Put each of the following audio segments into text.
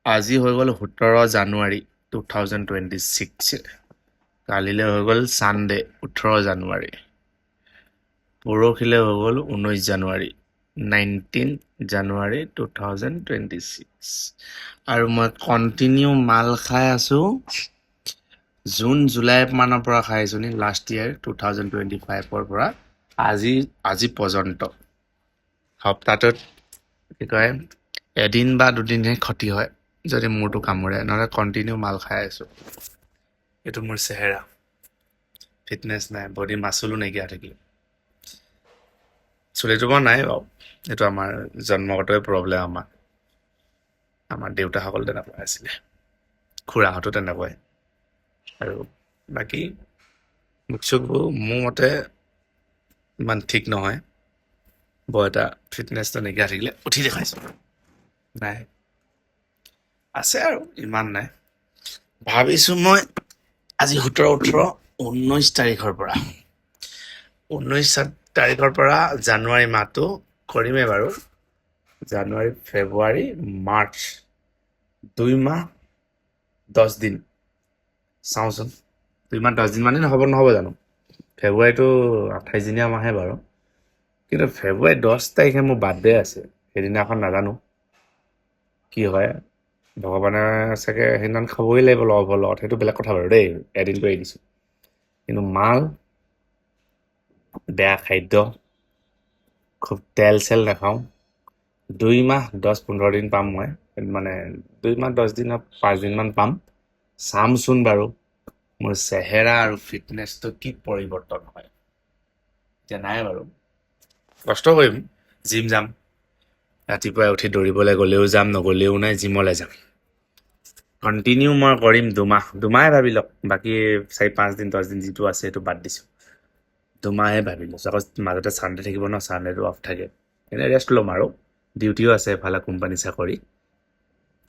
আজি হৈ গ'ল 17 জানুৱাৰী 2026। কালিলৈ হৈ গ'ল ছানডে 18 জানুৱাৰী। পৰহিলৈ হৈ গ'ল 19 জানুৱাৰী 19 জানুৱাৰী 2026। আৰু মই কণ্টিনিউ মাল খাই আছোঁ জুন জুলাই মানৰ পৰা খাই আছোঁ নি লাষ্ট ইয়েৰ 2025ৰ পৰা আজি পৰ্যন্ত। সপ্তাহটোত কি কয় এদিন বা দুদিনহে ক্ষতি হয় যদি মূৰটো কামুৰে, নহ'লে কণ্টিনিউ মাল খাই আছোঁ। এইটো মোৰ চেহেৰা, ফিটনেছ নাই, বডি মাচুলো নাইকিয়া থাকিলে। চুলিটো বাৰু নাই বাৰু, এইটো আমাৰ জন্মগতই প্ৰব্লেম। আমাৰ দেউতাসকল তেনেকুৱা আছিলে, খুৰাহঁতো তেনেকুৱাই। আৰু বাকী মুখ চুখবোৰ মোৰ মতে ইমান ঠিক নহয়। বৰ এটা ফিটনেছটো নাইকিয়া থাকিলে উঠি দেখাইছোঁ, নাই আছে আৰু ইমান নাই। ভাবিছোঁ মই আজি 17, 18, 19 তাৰিখৰ পৰা 19 তাৰিখৰ পৰা জানুৱাৰী মাহটো কৰিমেই বাৰু। জানুৱাৰী ফেব্ৰুৱাৰী মাৰ্চ 2 মাহ 10 দিন চাওঁচোন। 2 মাহ 10 দিন মানে নহ'ব জানো? ফেব্ৰুৱাৰীটো 28 দিনীয়া মাহে বাৰু, কিন্তু ফেব্ৰুৱাৰী 10 তাৰিখে মোৰ বাৰ্থডে আছে। সেইদিনাখন নাজানো কি হয়, ভগৱানে চাগে সেইদিনাখন খাবই লাগিব লগৰ লগত, সেইটো বেলেগ কথা বাৰু দেই, এদিন কৰি দিছোঁ। কিন্তু মাল বেয়া খাদ্য, খুব তেল চেল নাখাওঁ। 2 মাহ 10-15 দিন পাম মই, মানে 2 মাহ 10 দিন 5 দিনমান পাম। চামচোন বাৰু মোৰ চেহেৰা আৰু ফিটনেছটো কি পৰিৱৰ্তন হয়। এতিয়া নাই বাৰু, কষ্ট কৰিম, জিম যাম, ৰাতিপুৱাই উঠি দৌৰিবলৈ গ'লেও যাম, নগ'লেও নাই, জিমলৈ যাম। কণ্টিনিউ মই কৰিম দুমাহে ভাবি লওক, বাকী 4-5 দিন 10 দিন যিটো আছে সেইটো বাদ দিছোঁ। দুমাহে ভাবি লৈছোঁ। আকৌ মাজতে ছানডে থাকিব ন, ছানডেটো অফ থাকে, এনেই ৰেষ্ট ল'ম আৰু। ডিউটিও আছে এফালে, কোম্পানী চাকৰি,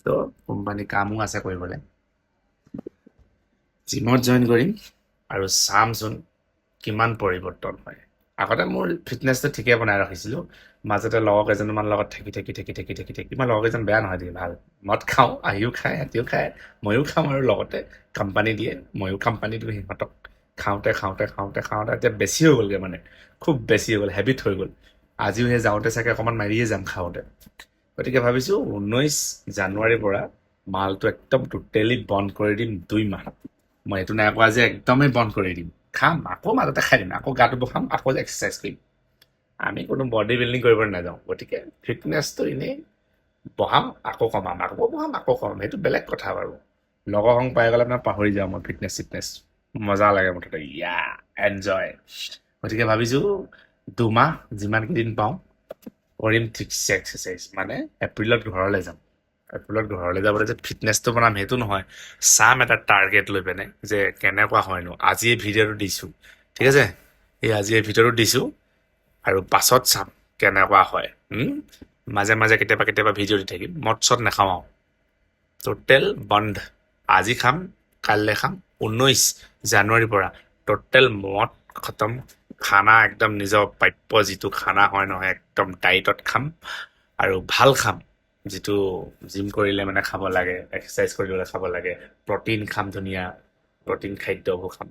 তো কোম্পানী কামো আছে কৰিবলৈ। জিমত জইন কৰিম আৰু চামচোন কিমান পৰিৱৰ্তন হয়। আগতে মোৰ ফিটনেছটো ঠিকে বনাই ৰাখিছিলোঁ, মাজতে লগৰ কেইজনমান লগত থাকি মই লগৰ কেইজন বেয়া নহয় দেই, ভাল। মদ খাওঁ, আহিও খায়, সিহঁতিও খায়, ময়ো খাওঁ, আৰু লগতে কোম্পানী দিয়ে, ময়ো কোম্পানী দিওঁ সিহঁতক। খাওঁতে এতিয়া বেছি হৈ গ'লগৈ, মানে খুব বেছি হৈ গ'ল, হেবিট হৈ গ'ল। আজিও সেই যাওঁতে চাগে অকণমান মাৰিয়ে যাম খাওঁতে। গতিকে ভাবিছোঁ 19 জানুৱাৰীৰ পৰা মালটো একদম টোটেলি বন্ধ কৰি দিম 2 মাহ। মই এইটো নাই কোৱা যে একদমেই বন্ধ কৰি দিম, খাম, আকৌ মাজতে খাই দিম, আকৌ গাটো বহাম, আকৌ এক্সাৰচাইজ কৰিম। আমি কোনো বডি বিল্ডিং কৰিবলৈ নাযাওঁ, গতিকে ফিটনেছটো এনেই বহাম, আকৌ কমাম, আকৌ বহাম, আকৌ কমাম, সেইটো বেলেগ কথা বাৰু। লগৰ সংগ পাই গ'লে মানে পাহৰি যাওঁ মই ফিটনেছ, মজা লাগে মুঠতে, এনজয়। গতিকে ভাবিছোঁ 2 মাহ যিমান কেইদিন পাওঁ কৰিম ঠিকছে এক্সাৰচাইজ, মানে এপ্ৰিলত ঘৰলৈ যাম। এপ্ৰিলত ঘৰলৈ যাবলৈ যে ফিটনেছটো বনাম সেইটো নহয়, চাম এটা টাৰ্গেট লৈ পিনে যে কেনেকুৱা হয়নো। আজি এই ভিডিঅ'টো দিছোঁ, ঠিক আছে, আজি এই ভিডিঅ'টো দিছোঁ, আৰু পাছত চাম কেনেকুৱা হয়। মাজে মাজে কেতিয়াবা ভিডিঅ' দি থাকিম, মদ চদ নাখাওঁ আৰু, টোটেল বন্ধ। আজি খাম, কাইলৈ খাম, 19 জানুৱাৰীৰ পৰা টোটেল মদ খতম। খানা একদম নিজৰ প্ৰাপ্য যিটো খানা হয় নহয়, একদম ডাইটত খাম, আৰু ভাল খাম, যিটো জিম কৰিলে মানে খাব লাগে, এক্সাৰচাইজ কৰিবলৈ খাব লাগে। প্ৰটিন খাম, ধুনীয়া প্ৰটিন খাদ্যবোৰ খাম,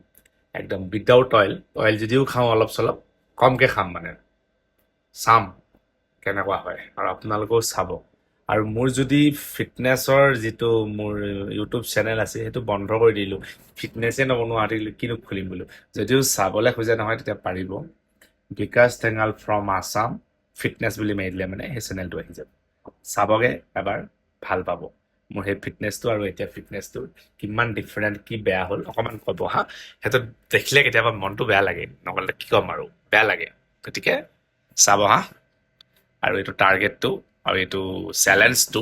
একদম উইদাউট অইল যদিও খাওঁ অলপ চলপ, কমকৈ খাম, মানে চাম কেনেকুৱা হয়, আৰু আপোনালোকেও চাব। আৰু মোৰ যদি ফিটনেছৰ যিটো মোৰ ইউটিউব চেনেল আছে সেইটো বন্ধ কৰি দিলোঁ, ফিটনেছে নবনোৱা থাকিলোঁ, কিনো খুলিম বোলো। যদিও চাবলৈ খোজে নহয় তেতিয়া পাৰিব, বিকাশ টেঙাল ফ্ৰম আছাম ফিটনেছ বুলি মাৰি দিলে মানে সেই চেনেলটো আহি যাব, চাবগৈ এবাৰ, ভাল পাব। মোৰ সেই ফিটনেছটো আৰু এতিয়া ফিটনেছটো কিমান ডিফাৰেণ্ট, কি বেয়া হ'ল অকণমান ক'ব হা। সেইটো দেখিলে কেতিয়াবা মনটো বেয়া লাগে, নক'লে কি ক'ম আৰু, বেয়া লাগে। গতিকে চাব হা, আৰু এইটো টাৰ্গেটটো আৰু এইটো চেলেঞ্জটো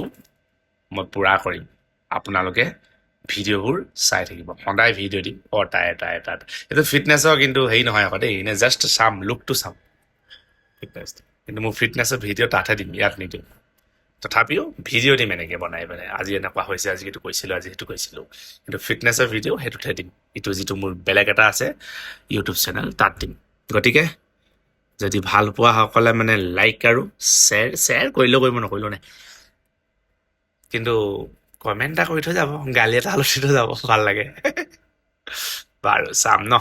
মই পূৰা কৰিম। আপোনালোকে ভিডিঅ'বোৰ চাই থাকিব, সদায় ভিডিঅ' দিম, এটা এইটো ফিটনেছৰ কিন্তু হেৰি নহয় আকৌ দেই, এনে জাষ্ট চাম, লুকটো চাম ফিটনেছটো, কিন্তু মোৰ ফিটনেছৰ ভিডিঅ' তাতহে দিম, ইয়াত নিদিম। তথাপিও ভিডিঅ' দিম এনেকৈ বনাই পেলাই, আজি এনেকুৱা হৈছে, আজি এইটো কৈছিলোঁ, আজি সেইটো কৈছিলোঁ, কিন্তু ফিটনেছৰ ভিডিঅ' সেইটোতহে দিম। এইটো যিটো মোৰ বেলেগ এটা আছে ইউটিউব চেনেল, তাত দিম। গতিকে যদি ভাল পোৱা সকলে মানে লাইক আৰু শ্বেয়াৰ কৰিলেও কৰিব, নকৰিলেও নাই, কিন্তু কমেণ্ট এটা কৰি থৈ যাব গালি এটা হ'লেও দি থৈ যাব ভাল লাগে বাৰু চাম ন